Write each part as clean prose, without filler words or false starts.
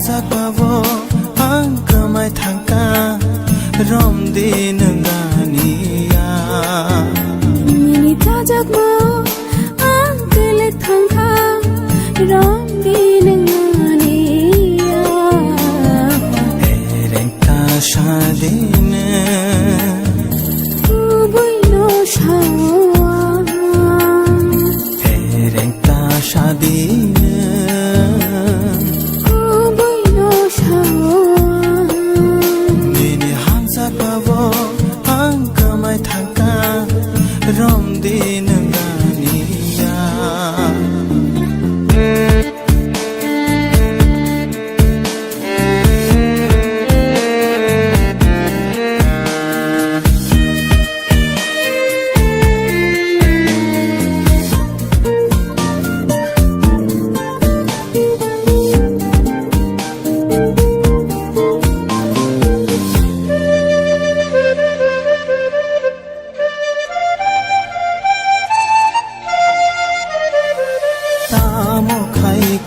hamsa pavo angkamai thangka rom di nangania mini tajak mo angkele thangka rom di nangania erengta shadine ubui no shawa erengta shadine rom di nangania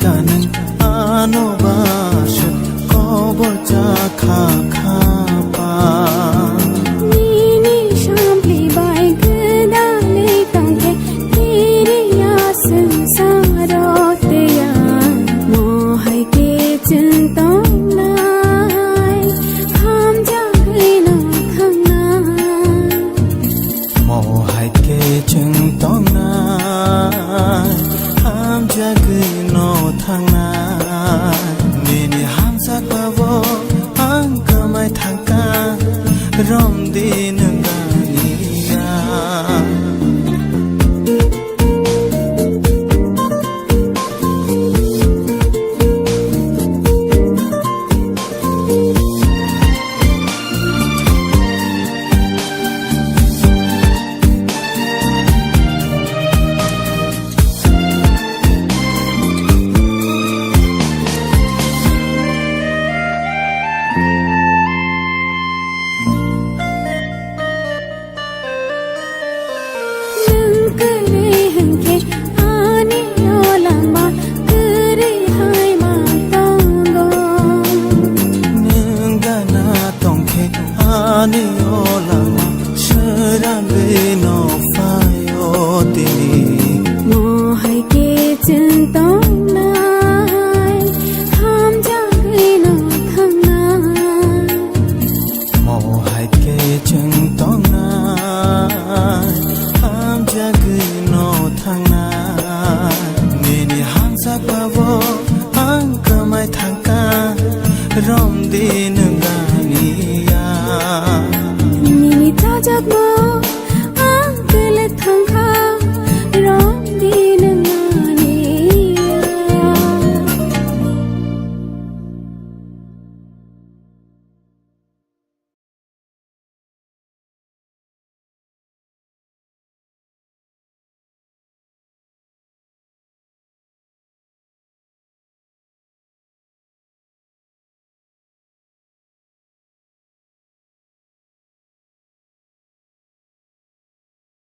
kanan ano basho kobo cha kha kha pa nini shampli bai gda le tangke teri ya sansaro te ya mo hai ke chin tong nai ham ja gai na thang na mo hai ke chin tong nai ham ja gai no thang na mini hamsa pavo angkamai thangka rom di nangania ani ola shara be no fayo tini mo hai ke chin tong nai ham ja gai no thang na mo hai ke chin tong nai ham ja gai no thang na mini hamsa pavo angkamai thangka rom di nang